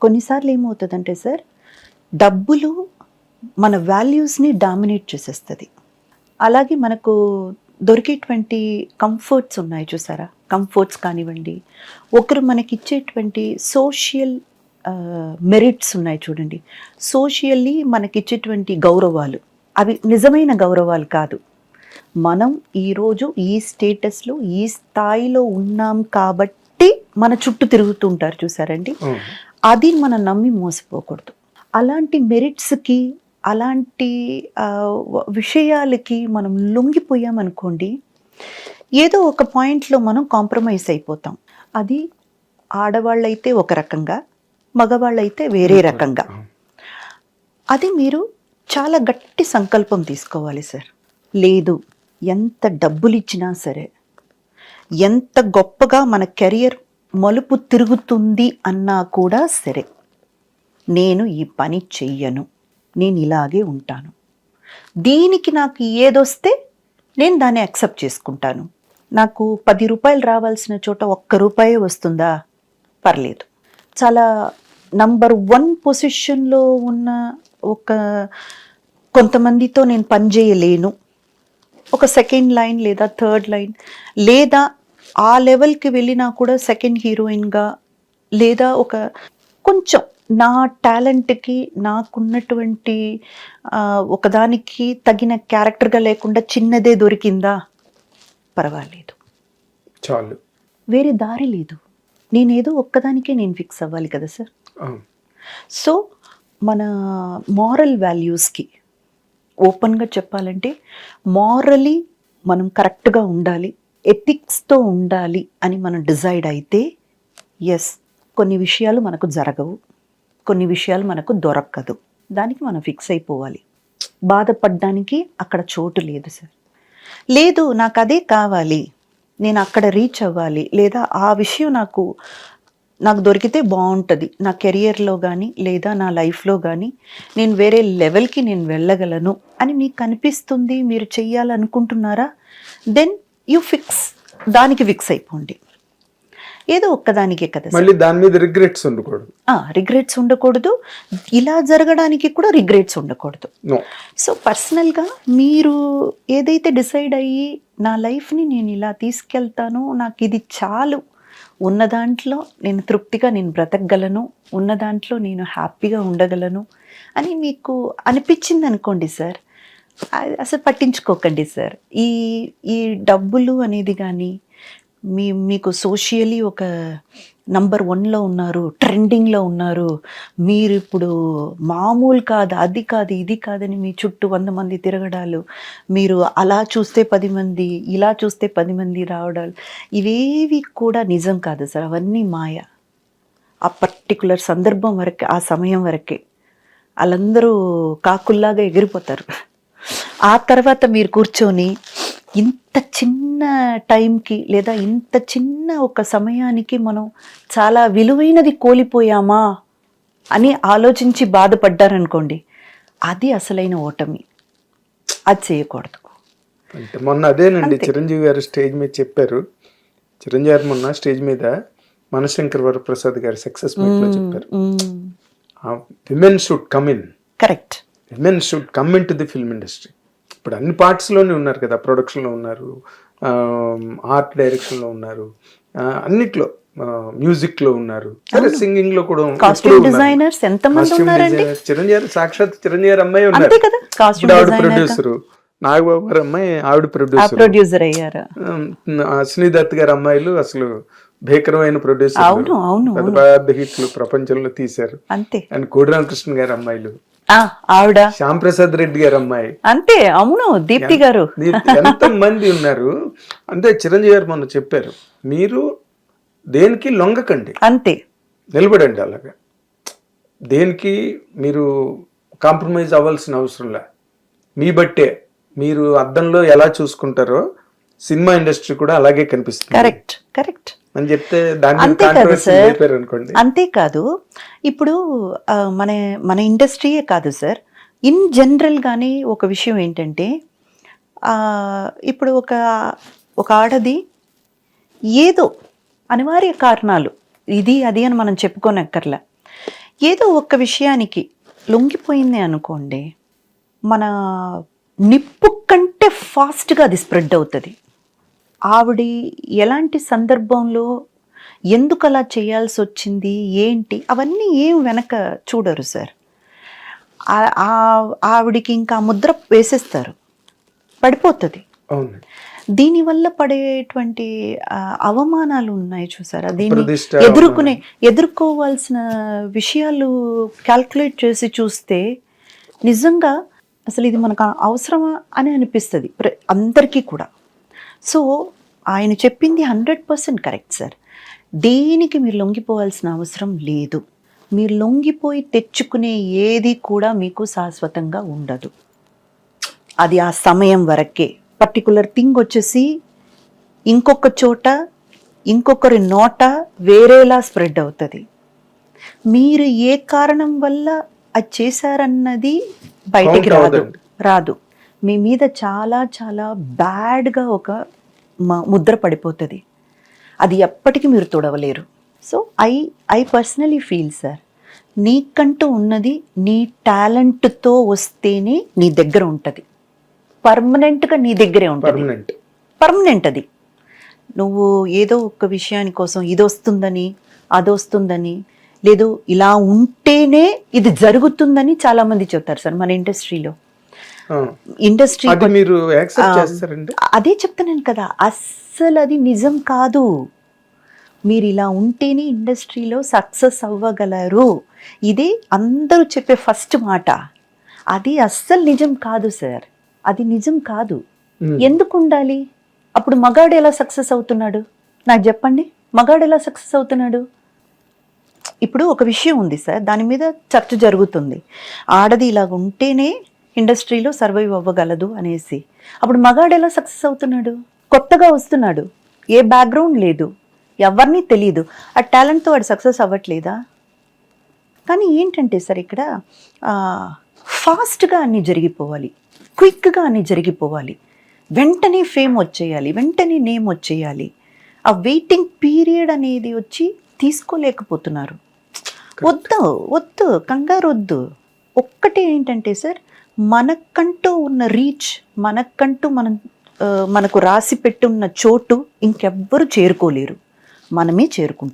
కొన్నిసార్లు ఏమవుతుందంటే సార్, డబ్బులు మన వాల్యూస్ని డామినేట్ చేసేస్తుంది. అలాగే మనకు దొరికేటువంటి కంఫర్ట్స్ ఉన్నాయి చూసారా, కంఫర్ట్స్ కానివ్వండి, ఒకరు మనకిచ్చేటువంటి సోషల్ మెరిట్స్ ఉన్నాయి చూడండి, సోషల్లీ మనకిచ్చేటువంటి గౌరవాలు, అవి నిజమైన గౌరవాలు కాదు. మనం ఈరోజు ఈ స్టేటస్లో ఈ స్థాయిలో ఉన్నాం కాబట్టి మన చుట్టూ తిరుగుతుంటారు చూసారండి, అది మనం నమ్మి మోసపోకూడదు. అలాంటి మెరిట్స్కి, అలాంటి విషయాలకి మనం లొంగిపోయామనుకోండి, ఏదో ఒక పాయింట్లో మనం కాంప్రమైజ్ అయిపోతాం. అది ఆడవాళ్ళైతే ఒక రకంగా, మగవాళ్ళైతే వేరే రకంగా. అది మీరు చాలా గట్టి సంకల్పం తీసుకోవాలి సార్. లేదు, ఎంత డబ్బులు ఇచ్చినా సరే, ఎంత గొప్పగా మన కెరియర్ మలుపు తిరుగుతుంది అన్నా కూడా సరే, నేను ఈ పని చెయ్యను, నేను ఇలాగే ఉంటాను, దీనికి నాకు ఏదొస్తే నేను దాన్ని యాక్సెప్ట్ చేసుకుంటాను. నాకు 10 రూపాయలు రావాల్సిన చోట 1 రూపాయే వస్తుందా, పర్లేదు. చాలా నంబర్ 1 పొజిషన్లో ఉన్న ఒక కొంతమందితో నేను పని చేయలేను, ఒక సెకండ్ లైన్ లేదా థర్డ్ లైన్, లేదా ఆ లెవెల్కి వెళ్ళినా కూడా సెకండ్ హీరోయిన్గా, లేదా ఒక కొంచెం నా టాలెంట్కి నాకున్నటువంటి ఒకదానికి తగిన క్యారెక్టర్గా లేకుండా చిన్నదే దొరికిందా, పర్వాలేదు, చాలు, వేరే దారి లేదు. నేనేదో ఒక్కదానికే నేను ఫిక్స్ అవ్వాలి కదా సార్. సో మన మారల్ వాల్యూస్కి ఓపెన్గా చెప్పాలంటే, మారలీ మనం కరెక్ట్గా ఉండాలి, ఎథిక్స్తో ఉండాలి అని మనం డిసైడ్ అయితే, ఎస్, కొన్ని విషయాలు మనకు జరగవు, కొన్ని విషయాలు మనకు దొరకదు, దానికి మనం ఫిక్స్ అయిపోవాలి. బాధపడడానికి అక్కడ చోటు లేదు సార్. లేదు, నాకు అదే కావాలి, నేను అక్కడ రీచ్ అవ్వాలి, లేదా ఆ విషయం నాకు దొరికితే బాగుంటుంది, నా కెరియర్లో కానీ లేదా నా లైఫ్లో కానీ నేను వేరే లెవెల్కి నేను వెళ్ళగలను అని మీకు అనిపిస్తుంది, మీరు చెయ్యాలనుకుంటున్నారా, దెన్ యూ ఫిక్స్, దానికి ఫిక్స్ అయిపోండి. ఏదో ఒక్కదానికే కదా, మళ్ళీ దాని మీద రిగ్రెట్స్ ఉండకూడదు. రిగ్రెట్స్ ఉండకూడదు, ఇలా జరగడానికి కూడా రిగ్రెట్స్ ఉండకూడదు. సో పర్సనల్గా మీరు ఏదైతే డిసైడ్ అయ్యి, నా లైఫ్ని నేను ఇలా తీసుకెళ్తాను, నాకు ఇది చాలు, ఉన్న దాంట్లో నేను తృప్తిగా నేను బ్రతకగలను, ఉన్న దాంట్లో నేను హ్యాపీగా ఉండగలను అని మీకు అనిపించింది అనుకోండి సార్, అసలు పట్టించుకోకండి సార్. ఈ డబ్బులు అనేది కానీ, మీకు సోషియలీ ఒక నంబర్ 1లో ఉన్నారు, ట్రెండింగ్లో ఉన్నారు, మీరు ఇప్పుడు మామూలు కాదు, అది కాదు, ఇది కాదని మీ చుట్టూ 100 మంది తిరగడాలు, మీరు అలా చూస్తే 10 మంది, ఇలా చూస్తే 10 మంది రావడాలు, ఇవేవి కూడా నిజం కాదు సార్. అవన్నీ మాయ. ఆ పర్టికులర్ సందర్భం వరకే, ఆ సమయం వరకే వాళ్ళందరూ కాకుల్లాగా ఎగిరిపోతారు. ఆ తర్వాత మీరు కూర్చొని ఇంత చిన్న టైంకి లేదా ఇంత చిన్న ఒక సమయానికి మనం చాలా విలువైనది కోల్పోయామా అని ఆలోచించి బాధపడ్డారనుకోండి, అది అసలైన ఓటమి. అది చేయకూడదు. అంటే మొన్న అదేనండి, చిరంజీవి గారు స్టేజ్ మీద చెప్పారు. చిరంజీవి గారు మొన్న స్టేజ్ మీద మనశంకర్ వరప్రసాద్ గారి సక్సెస్ మీట్ లో చెప్పారు, women should come in. Correct, women should come in to the film industry. ఇప్పుడు అన్ని పార్ట్స్లోనే ఉన్నారు కదా, ప్రొడక్షన్లో ఉన్నారు, ఆర్ట్ డైరెక్షన్లో ఉన్నారు, అన్నిట్లో, మ్యూజిక్లో ఉన్నారు, సింగింగ్ లో కూడా. కాస్ట్యూమ్ డిజైనర్స్ ఎంతమంది ఉన్నారండి. చిరంజీవి సాక్షాత్ చిరంజీవి గారి అమ్మాయి ఉన్నారు, ఆవిడ ప్రొడ్యూసర్. నాగబాబు గారి అమ్మాయి ఆవిడ ప్రొడ్యూసర్ అయ్యారు. అశ్విని దత్ గారి అమ్మాయిలు అసలు భీకరమైన ప్రొడ్యూసర్, పెద్ద పెద్ద హిట్లు ప్రపంచంలో తీశారు. అంతే. అండ్ కోడి రామకృష్ణ గారి అమ్మాయిలు, ఆవిడ శ్యామ్ ప్రసాద్ రెడ్డి గారి అమ్మాయి, అంతే. అవును, దీప్తి గారు, ఎంత మంది ఉన్నారు. అంటే చిరంజీవి గారు మొన్న చెప్పారు, మీరు దేనికి లొంగకండి, అంతే, నిలబడండి. అలాగా దేనికి మీరు కాంప్రమైజ్ అవ్వాల్సిన అవసరం లే. మీ బట్టే మీరు అద్దంలో ఎలా చూసుకుంటారో సినిమా ఇండస్ట్రీ కూడా అలాగే కనిపిస్తుంది. కరెక్ట్, కరెక్ట్ అని చెప్తే దాన్ని అనుకోండి. అంతేకాదు, ఇప్పుడు మన ఇండస్ట్రీయే కాదు సార్, ఇన్ జనరల్ గానీ ఒక విషయం ఏంటంటే, ఇప్పుడు ఒక ఆడది ఏదో అనివార్య కారణాలు, ఇది అది అని మనం చెప్పుకోనక్కర్లా, ఏదో ఒక్క విషయానికి లొంగిపోయింది అనుకోండి, మన నిప్పు కంటే ఫాస్ట్గా అది స్ప్రెడ్ అవుతుంది. ఆవిడ ఎలాంటి సందర్భంలో ఎందుకు అలా చేయాల్సి వచ్చింది ఏంటి అవన్నీ ఏం వెనక చూడరు సార్. ఆవిడికి ఇంకా ముద్ర వేసేస్తారు, పడిపోతుంది. అవును. దీనివల్ల పడేటువంటి అవమానాలు ఉన్నాయి చూసారా, దీన్ని ప్రతిష్ట ఎదుర్కోవాల్సిన విషయాలు క్యాల్కులేట్ చేసి చూస్తే నిజంగా అసలు ఇది మనకు అవసరమా అని అనిపిస్తుంది అందరికీ కూడా. సో ఆయన చెప్పింది 100% కరెక్ట్ సార్. దేనికి మీరు లొంగిపోవాల్సిన అవసరం లేదు. మీరు లొంగిపోయి తెచ్చుకునే ఏది కూడా మీకు శాశ్వతంగా ఉండదు. అది ఆ సమయం వరకే. పర్టికులర్ థింగ్ వచ్చేసి ఇంకొక చోట ఇంకొకరి నోట వేరేలా స్ప్రెడ్ అవుతుంది. మీరు ఏ కారణం వల్ల అది చేశారన్నది బయటికి రాదు. మీ మీద చాలా చాలా బ్యాడ్గా ఒక ముద్ర పడిపోతుంది. అది ఎప్పటికీ మీరు తొడవలేరు. So I personally feel sir, నీకంటూ ఉన్నది నీ టాలెంట్తో వస్తేనే నీ దగ్గర ఉంటుంది, పర్మనెంట్గా నీ దగ్గరే ఉంటుంది. పర్మనెంట్ అది. నువ్వు ఏదో ఒక విషయాని కోసం ఇది వస్తుందని అది వస్తుందని లేదు ఇలా ఉంటేనే ఇది జరుగుతుందని చాలా మంది చెప్తారు సార్ మన ఇండస్ట్రీలో. అదే చెప్తున్నాను కదా, అస్సలు అది నిజం కాదు. మీరు ఇలా ఉంటేనే ఇండస్ట్రీలో సక్సెస్ అవ్వగలరు, ఇదే అందరూ చెప్పే ఫస్ట్ మాట. అది అస్సలు నిజం కాదు సార్, అది నిజం కాదు. ఎందుకు ఉండాలి? అప్పుడు మగాడు ఎలా సక్సెస్ అవుతున్నాడు నాకు చెప్పండి. మగాడు ఎలా సక్సెస్ అవుతున్నాడు? ఇప్పుడు ఒక విషయం ఉంది సార్, దాని మీద చర్చ జరుగుతుంది. ఆడది ఇలాగ ఉంటేనే ఇండస్ట్రీలో సర్వైవ్ అవ్వగలదు అనేసి. అప్పుడు మగాడు ఎలా సక్సెస్ అవుతున్నాడు? కొత్తగా వస్తున్నాడు, ఏ బ్యాక్గ్రౌండ్ లేదు, ఎవరిని తెలియదు, ఆ టాలెంట్తో వాడు సక్సెస్ అవ్వట్లేదా? కానీ ఏంటంటే సార్ ఇక్కడ ఫాస్ట్గా అన్నీ జరిగిపోవాలి, క్విక్గా అన్నీ జరిగిపోవాలి, వెంటనే ఫేమ్ వచ్చేయాలి, వెంటనే నేమ్ వచ్చేయాలి. ఆ వెయిటింగ్ పీరియడ్ అనేది వచ్చి తీసుకోలేకపోతున్నారు. వద్దు కంగారు వద్దు. ఒక్కటే ఏంటంటే సార్, మనకంటూ ఉన్న రీచ్, మనకంటూ మనకు రాసి పెట్టున్న చోటు ఇంకెవ్వరు చేరుకోలేరు, మనమే చేరుకుంటాం.